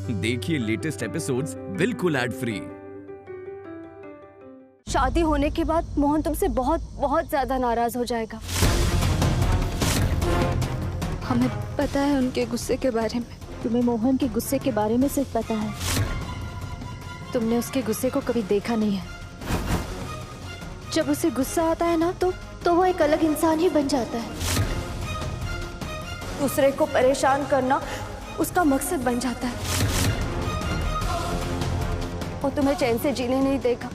देखिए latest episodes बिल्कुल ad free. शादी होने के बाद मोहन तुमसे बहुत बहुत ज्यादा नाराज हो जाएगा। हमें पता है उनके गुस्से के बारे में। तुम्हें मोहन के गुस्से के बारे में सिर्फ पता है, तुमने उसके गुस्से को कभी देखा नहीं है। जब उसे गुस्सा आता है ना तो वो एक अलग इंसान ही बन जाता है। दूसरे को परेशान करना उसका मकसद बन जाता है। वो तुम्हें चैन से जीने नहीं देगा,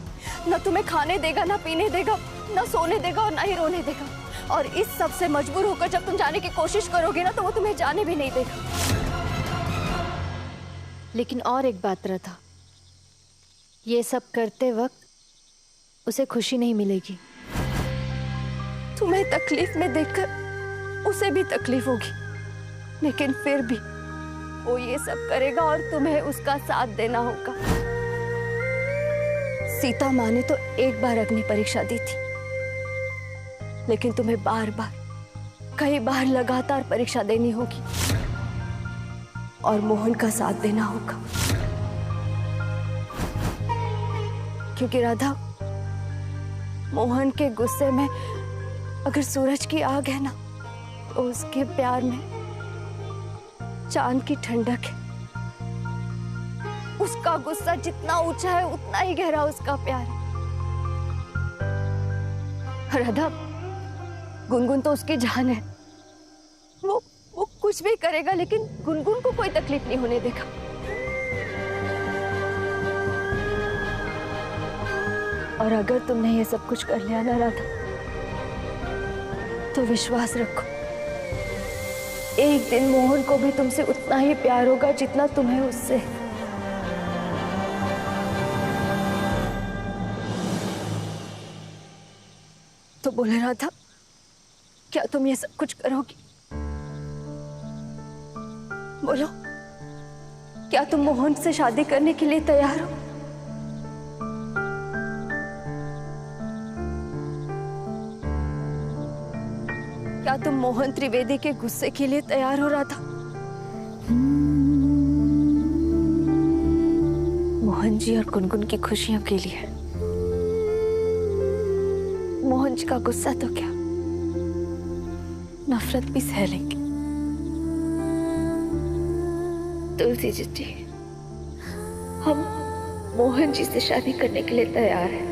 ना तुम्हें खाने देगा, ना पीने देगा, ना सोने देगा और ना ही रोने देगा। और इस सब से मजबूर होकर जब तुम जाने की कोशिश करोगे ना तो वो तुम्हें जाने भी नहीं देगा। लेकिन और एक बात रहा, ये सब करते वक्त उसे खुशी नहीं मिलेगी। तुम्हें तकलीफ में देखकर उसे भी तकलीफ होगी, लेकिन फिर भी वो ये सब करेगा और तुम्हें उसका साथ देना होगा। सीता माँ ने तो एक बार अग्नि परीक्षा दी थी, लेकिन तुम्हें बार बार कई बार लगातार परीक्षा देनी होगी और मोहन का साथ देना होगा। क्योंकि राधा, मोहन के गुस्से में अगर सूरज की आग है ना, तो उसके प्यार में चांद की ठंडक है। उसका गुस्सा जितना ऊंचा है उतना ही गहरा उसका प्यार है। राधा, गुनगुन तो उसकी जान है। वो कुछ भी करेगा, लेकिन गुनगुन को कोई तकलीफ नहीं होने देगा। और अगर तुमने ये सब कुछ कर लिया ना राधा, तो विश्वास रखो, एक दिन मोहन को भी तुमसे उतना ही प्यार होगा जितना तुम्हें उससे। तो बोले राधा, क्या तुम ये सब कुछ करोगी? बोलो, क्या तुम मोहन से शादी करने के लिए तैयार हो? क्या तुम मोहन त्रिवेदी के गुस्से के लिए तैयार हो रहा था? मोहन जी और गुनगुन की खुशियों के लिए। मोहन जी का गुस्सा तो क्या, नफरत भी सह लेंगे। तुलसी जी, हम मोहन जी से शादी करने के लिए तैयार हैं।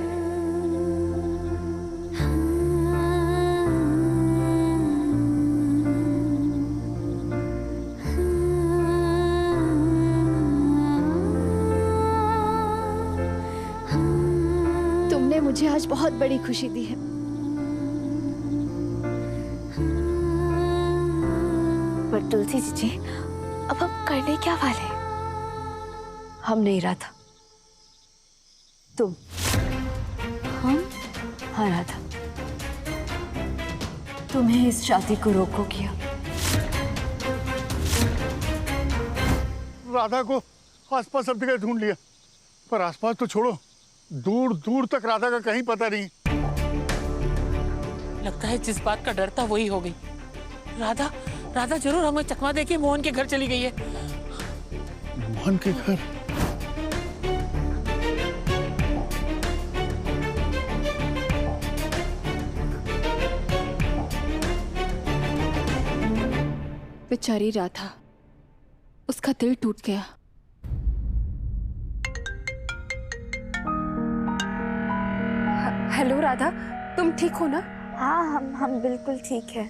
तुमने मुझे आज बहुत बड़ी खुशी दी है। पर तुलसी जी, अब हम करने क्या वाले? हम नहीं राधा, तुम। हम? हाँ राधा, तुम्हें इस शादी को रोकोगी। राधा को आसपास सब जगह ढूंढ लिया, पर आसपास तो छोड़ो, दूर दूर तक राधा का कहीं पता नहीं। लगता है जिस बात का डर था वही हो गई। राधा जरूर हमें चकमा देके मोहन के घर चली गई है। मोहन के घर? बेचारी राधा, उसका दिल टूट गया। हेलो राधा, तुम ठीक हो ना? हाँ, हम बिल्कुल ठीक है।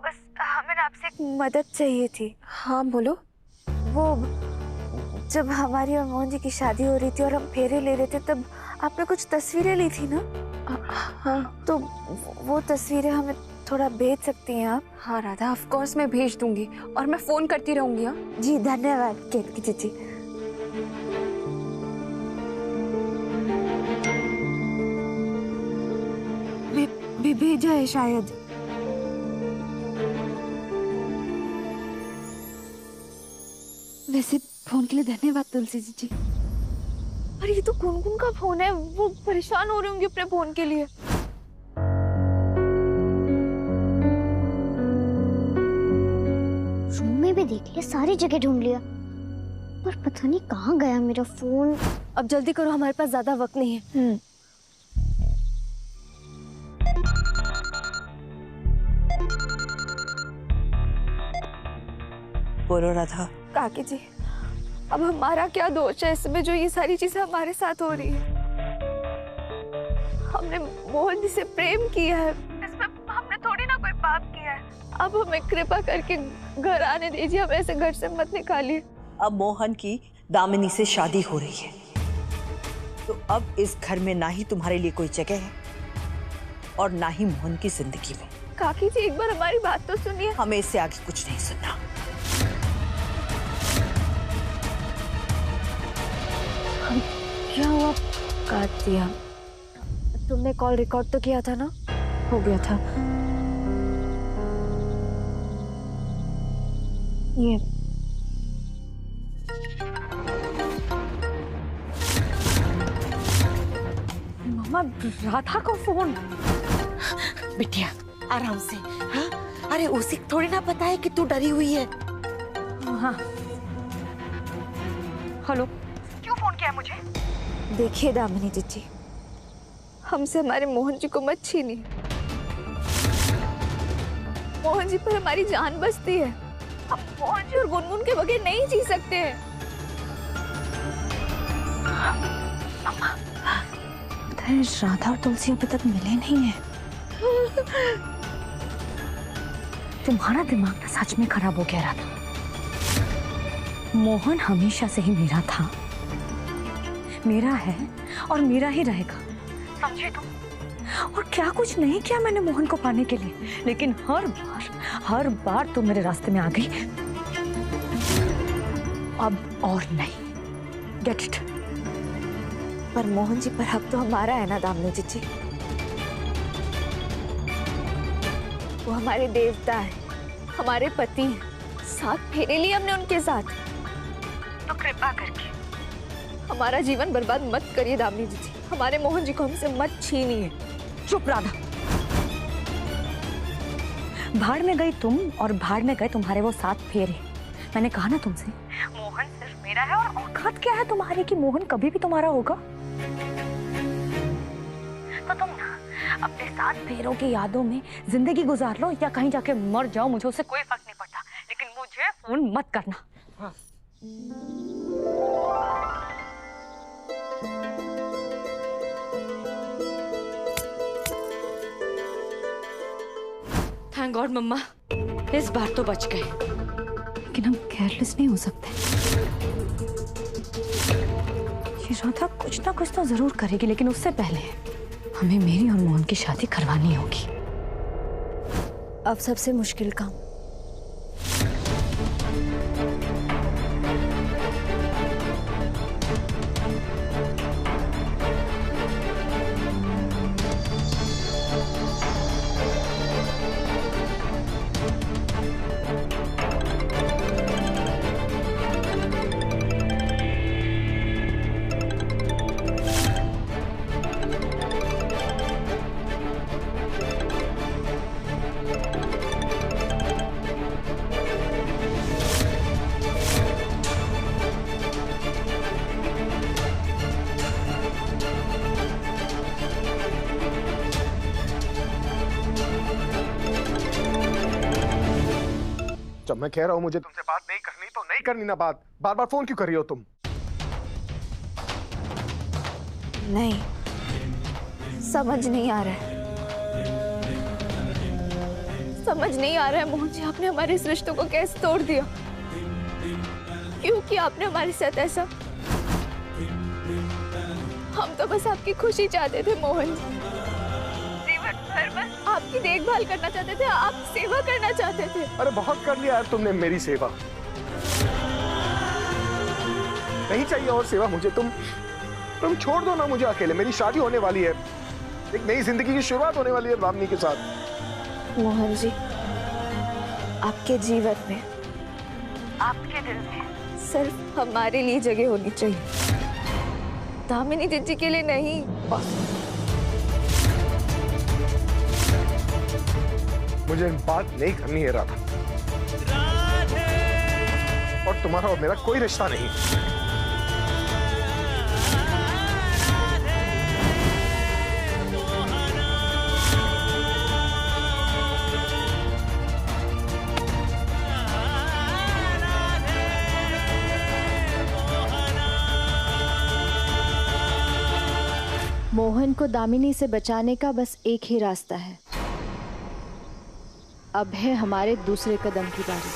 बस हमें आपसे एक मदद चाहिए थी। हाँ बोलो। वो जब हमारी और मोहन जी की शादी हो रही थी और हम फेरे ले रहे थे, तब आपने कुछ तस्वीरें ली थी ना? हाँ, तो वो तस्वीरें हमें थोड़ा भेज सकती हैं आप? हाँ राधा, ऑफ कोर्स मैं भेज दूंगी और मैं फोन करती रहूंगी। हाँ जी, धन्यवाद केतकी जी। भेजा है शायद। वैसे फोन के लिए धन्यवाद तुलसी जी। अरे ये तो गुनगुन का फोन है, वो परेशान हो रही होंगी अपने फोन के लिए। रूम में भी देख लिया, सारी जगह ढूंढ लिया, पर पता नहीं कहाँ गया मेरा फोन। अब जल्दी करो, हमारे पास ज्यादा वक्त नहीं है। बोलो राधा। काकी जी, अब हमारा क्या दोष है इसमें जो ये सारी चीजें हमारे साथ हो रही है? हमने मोहन जी से प्रेम किया है, इसमें हमने थोड़ी ना कोई पाप किया है। अब हमें कृपा करके घर आने दीजिए, हम ऐसे घर से मत निकालिए। अब मोहन की दामिनी से शादी हो रही है, तो अब इस घर में ना ही तुम्हारे लिए कोई जगह है और ना ही मोहन की जिंदगी में। काकी जी, एक बार हमारी बात तो सुनिए। हमें इससे आगे कुछ नहीं सुनना। क्या हुआ? काट दिया। तुमने कॉल रिकॉर्ड तो किया था ना? हो गया था। ये मामा, राधा का फोन। बिटिया आराम से। हाँ, अरे उसे थोड़ी ना पता है कि तू डरी हुई है। हाँ, हेलो। क्यों फोन किया मुझे? देखिए दामिनी जीजी, हमसे हमारे मोहन जी को मत छीनिए। मोहन जी पर हमारी जान बसती है। हम मोहन जी और गुनगुन के बगैर नहीं जी सकते हैं। राधा और तुलसी अभी तक मिले नहीं है। तुम्हारा दिमाग ना सच में खराब हो गया राधा। मोहन हमेशा से ही मेरा था, मेरा है और मेरा ही रहेगा, समझे तुम? और क्या कुछ नहीं किया मैंने मोहन को पाने के लिए, लेकिन हर बार तुम मेरे रास्ते में आ गई। अब और नहीं, गेट इट। पर मोहन जी पर हक तो हमारा है ना दामिनी जीजी। वो हमारे देवता है, हमारे पति हैं। साथ फेरे लिए हमने उनके साथ, तो कृपा करके हमारा जीवन बर्बाद मत करिए दामिनी जी। हमारे मोहन जी को हमसे मत छीनिए। चुप राधा। भाड़ में गई तुम और भाड़ में गए तुम्हारे वो 7 फेरे। मैंने कहा ना तुमसे, मोहन सिर्फ मेरा है और औकात क्या है तुम्हारी कि मोहन कभी भी तुम्हारा होगा? तो तुम ना अपने 7 फेरों की यादों में जिंदगी गुजार लो या कहीं जाके मर जाओ, मुझे उससे कोई फर्क नहीं पड़ता, लेकिन मुझे फोन मत करना। हाँ। थैंक गॉड मम्मा, इस बार तो बच गए। लेकिन हम केयरलेस नहीं हो सकते। ये राधा कुछ ना कुछ तो जरूर करेगी, लेकिन उससे पहले हमें मेरी और मोहन की शादी करवानी होगी। अब सबसे मुश्किल काम। जब मैं कह रहा हूं मुझे तुमसे बात नहीं करनी तो नहीं करनी ना बात। बार बार फोन क्यों कर रही हो तुम? नहीं, समझ नहीं आ रहा है। समझ नहीं आ रहा है मोहन जी, आपने हमारे इस रिश्तों को कैसे तोड़ दिया? क्यों किया आपने हमारे साथ ऐसा? हम तो बस आपकी खुशी चाहते थे मोहन जी। जीवन भर बस आपकी देखभाल करना चाहते थे, आप सेवा करना चाहते थे। अरे बहुत कर लिया यार तुमने मेरी सेवा। नहीं चाहिए और सेवा मुझे। तुम छोड़ दो ना मुझे अकेले। मेरी शादी होने वाली है, एक नई जिंदगी की शुरुआत होने वाली है दामिनी के साथ। मोहन जी, आपके जीवन में, आपके दिल में सिर्फ हमारे लिए जगह होनी चाहिए, दामिनी जीजी के लिए नहीं। बस मुझे बात नहीं करनी है राधा। साथ तुम्हारा और मेरा कोई रिश्ता नहीं। मोहन को दामिनी से बचाने का बस एक ही रास्ता है। अब है हमारे दूसरे कदम की बारी।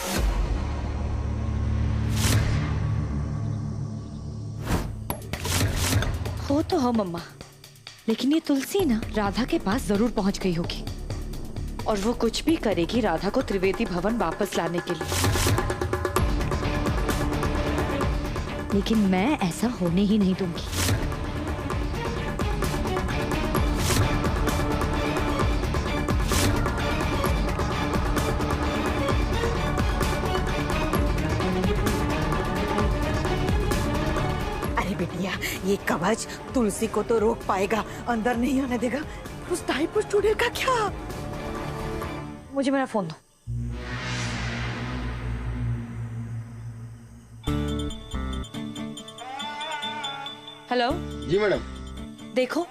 हो तो हो मम्मा, लेकिन ये तुलसी ना राधा के पास जरूर पहुंच गई होगी और वो कुछ भी करेगी राधा को त्रिवेदी भवन वापस लाने के लिए। लेकिन मैं ऐसा होने ही नहीं दूंगी। ये कवच तुलसी को तो रोक पाएगा, अंदर नहीं आने देगा। उस टाइप स्टूडियो का क्या? मुझे मेरा फोन दो। हेलो जी मैडम। देखो,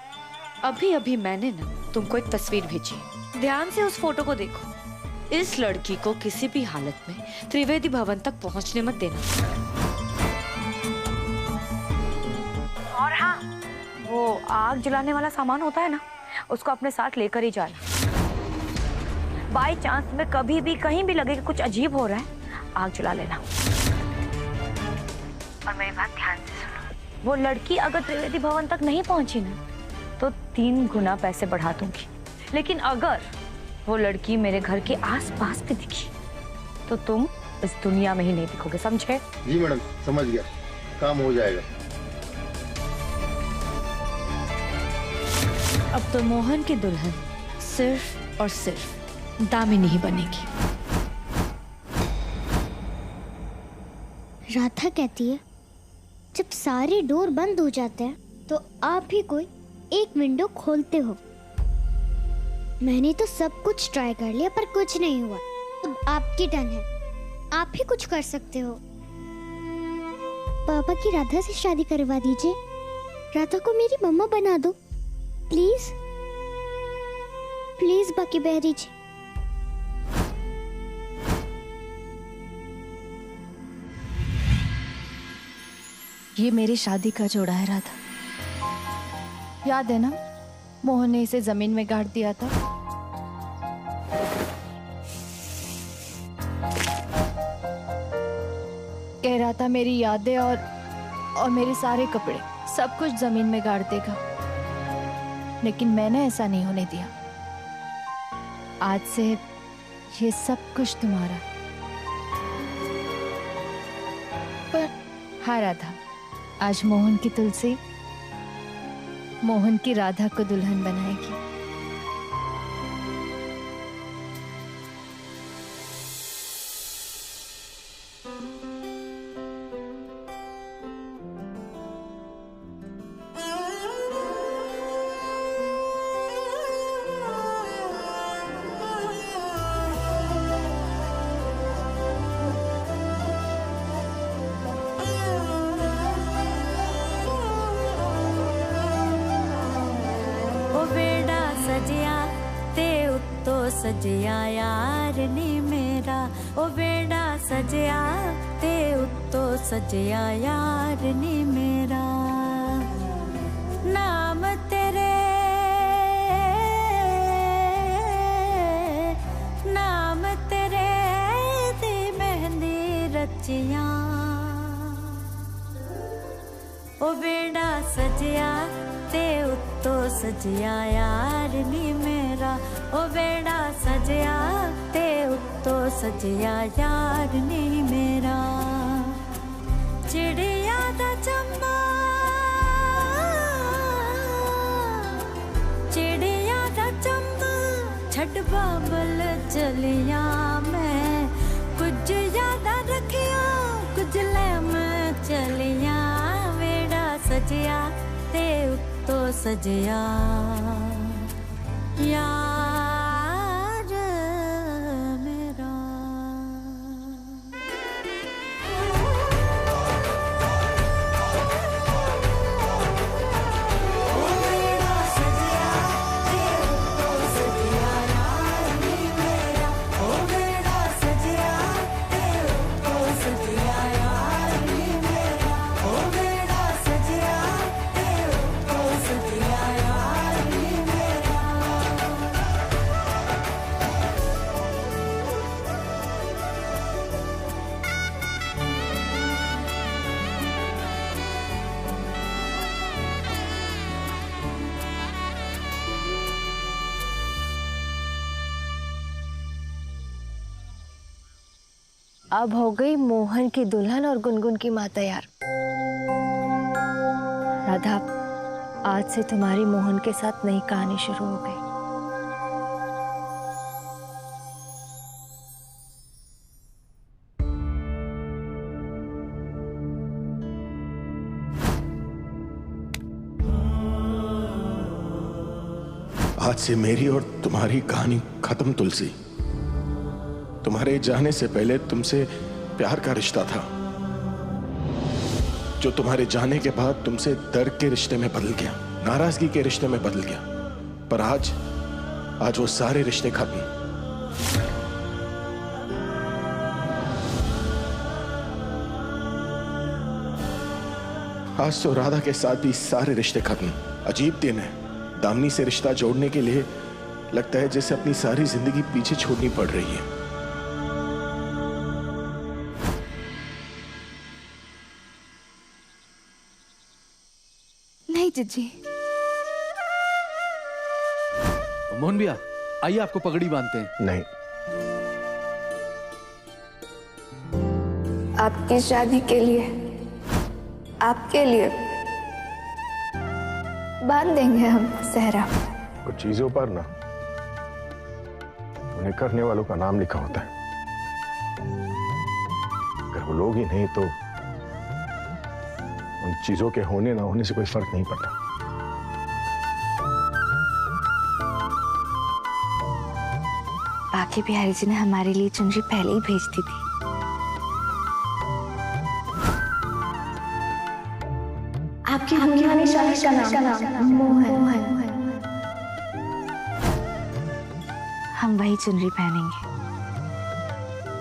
अभी अभी मैंने ना तुमको एक तस्वीर भेजी, ध्यान से उस फोटो को देखो। इस लड़की को किसी भी हालत में त्रिवेदी भवन तक पहुंचने मत देना। और हाँ, वो आग जलाने वाला सामान होता है ना, उसको अपने साथ लेकर ही जाना। बाई चांस में कभी भी कहीं भी लगे कि कुछ अजीब हो रहा है, आग जला लेना। और मेरी बात ध्यान से सुनो, वो लड़की अगर त्रिवेदी भवन तक नहीं पहुंची ना, तो 3 गुना पैसे बढ़ा दूंगी। लेकिन अगर वो लड़की मेरे घर के आसपास भी दिखी, तो तुम इस दुनिया में ही नहीं दिखोगे, समझे? जी मैडम, समझ गया, काम हो जाएगा। अब तो मोहन की दुल्हन सिर्फ और सिर्फ दामिनी ही बनेगी। राधा कहती है जब सारे डोर बंद हो जाते हैं तो आप ही कोई एक विंडो खोलते हो। मैंने तो सब कुछ ट्राई कर लिया पर कुछ नहीं हुआ। अब आपकी टर्न है, आप ही कुछ कर सकते हो। पापा की राधा से शादी करवा दीजिए, राधा को मेरी मम्मा बना दो प्लीज प्लीज बाकी बहरी जी। ये मेरी शादी का जोड़ा है राधा। याद है ना, मोहन ने इसे जमीन में गाड़ दिया था। कह रहा था मेरी यादें और मेरे सारे कपड़े सब कुछ जमीन में गाड़ देगा, लेकिन मैंने ऐसा नहीं होने दिया। आज से ये सब कुछ तुम्हारा। पर हाँ राधा, आज मोहन की तुलसी मोहन की राधा को दुल्हन बनाएगी। सजिया यार नी मेरा, ओ बेड़ा सजिया ते उत्तो सजिया यार नी मेरा। नाम तेरे दी मेहंदी रचिया, ओ बेड़ा सजिया ते उत्तो सजिया यार नी मेरा, ओ बेड़ा सजिया ते उत्तो सजिया यार नी मेरा। चिड़िया दा चम्मा, चिड़िया दा चम्मा छड़ बाबल चलिया मैं, कुछ यादा रखिया कुछ ले मैं चलिया। बेड़ा सजिया ते उत्तो सजिया यार मेरा। अब हो गई मोहन की दुल्हन और गुनगुन की माँ तैयार। राधा, आज से तुम्हारी मोहन के साथ नई कहानी शुरू हो गई। आज से मेरी और तुम्हारी कहानी खत्म तुलसी। तुम्हारे जाने से पहले तुमसे प्यार का रिश्ता था, जो तुम्हारे जाने के बाद तुमसे दर्द के रिश्ते में बदल गया, नाराजगी के रिश्ते में बदल गया। पर आज वो सारे रिश्ते खत्म। आज तो राधा के साथ भी सारे रिश्ते खत्म। अजीब दिन है, दामिनी से रिश्ता जोड़ने के लिए लगता है जैसे अपनी सारी जिंदगी पीछे छोड़नी पड़ रही है। नहीं जीजी। मोहन भैया आइए, आपको पगड़ी बांधते हैं। नहीं, आपकी शादी के लिए, आपके लिए बांध देंगे हम सेहरा। कुछ चीजों पर ना उन्हें करने वालों का नाम लिखा होता है। अगर वो लोग ही नहीं तो उन चीजों के होने ना होने से कोई फर्क नहीं पड़ता। बाकी बिहारी जी ने हमारे लिए चुनरी पहले ही भेज दी थी। आपकी होने वाली शादी का नाम मोहन। हम वही चुनरी पहनेंगे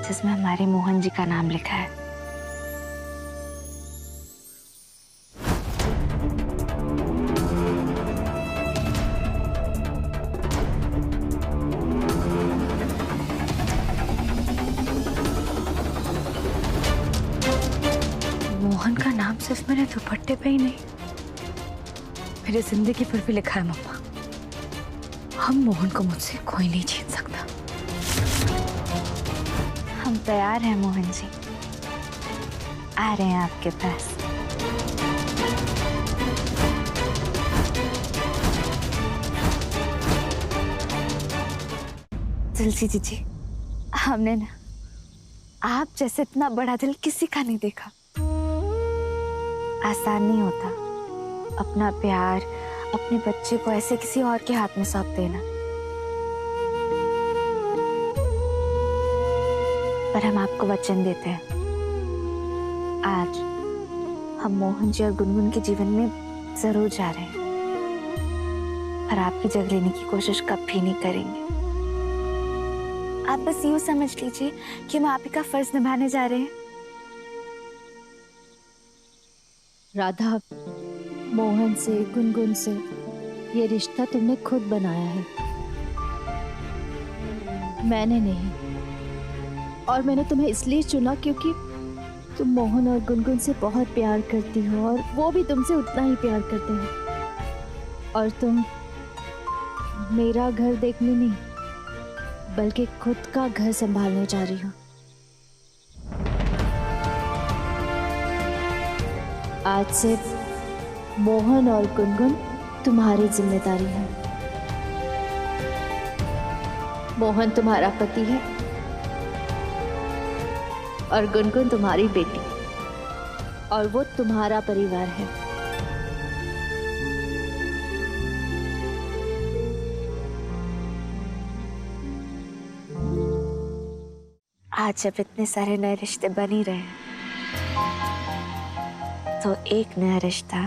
जिसमें हमारे मोहन जी का नाम लिखा है। मोहन का नाम सिर्फ मेरे दुपट्टे पे ही नहीं, मेरी जिंदगी पर भी लिखा है मम्मा। हम मोहन को मुझसे कोई नहीं छीन सकता। हम तैयार हैं मोहन जी, आ रहे हैं आपके पास। तुलसी जी, हमने ना आप जैसे इतना बड़ा दिल किसी का नहीं देखा। आसान नहीं होता अपना प्यार अपने बच्चे को ऐसे किसी और के हाथ में सौंप देना, पर हम आपको वचन देते हैं आज हम मोहन जी और गुनगुन के जीवन में जरूर जा रहे हैं, पर आपकी जगह लेने की कोशिश कभी नहीं करेंगे। आप बस यूं समझ लीजिए कि हम आप ही का फर्ज निभाने जा रहे हैं। राधा, मोहन से, गुनगुन से ये रिश्ता तुमने खुद बनाया है, मैंने नहीं। और मैंने तुम्हें इसलिए चुना क्योंकि तुम मोहन और गुनगुन से बहुत प्यार करती हो और वो भी तुमसे उतना ही प्यार करते हैं। और तुम मेरा घर देखने नहीं बल्कि खुद का घर संभालने जा रही हो। आज से मोहन और गुनगुन तुम्हारी जिम्मेदारी है। मोहन तुम्हारा पति है और गुनगुन तुम्हारी बेटी, और वो तुम्हारा परिवार है। आज जब इतने सारे नए रिश्ते बन ही रहे हैं तो एक नया रिश्ता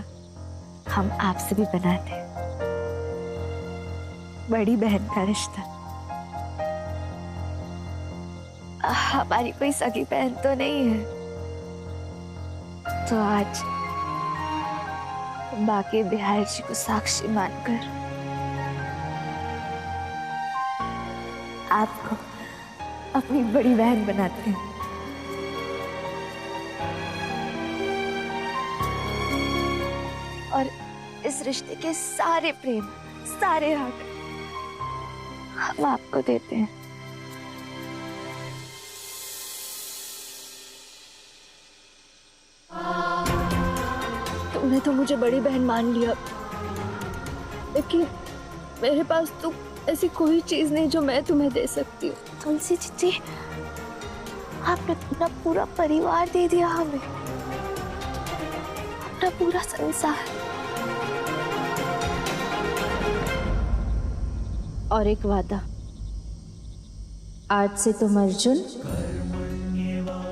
हम आपसे भी बनाते हैं, बड़ी बहन का रिश्ता। हमारी कोई सगी बहन तो नहीं है, तो आज बाकी बिहारी जी को साक्षी मानकर आपको अपनी बड़ी बहन बनाते हैं। और इस रिश्ते के सारे प्रेम, सारे हक हम आपको देते हैं। तूने तो मुझे बड़ी बहन मान लिया, लेकिन मेरे पास तो ऐसी कोई चीज नहीं जो मैं तुम्हें दे सकती हूँ। तुलसी जीजी, आपने अपना पूरा परिवार दे दिया हमें, अपना पूरा संसार। और एक वादा, आज से तुम अर्जुन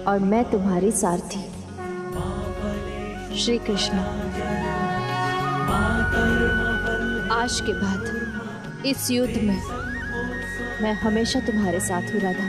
और मैं तुम्हारी सारथी। श्री कृष्ण। आज के बाद इस युद्ध में मैं हमेशा तुम्हारे साथ हूँ राधा।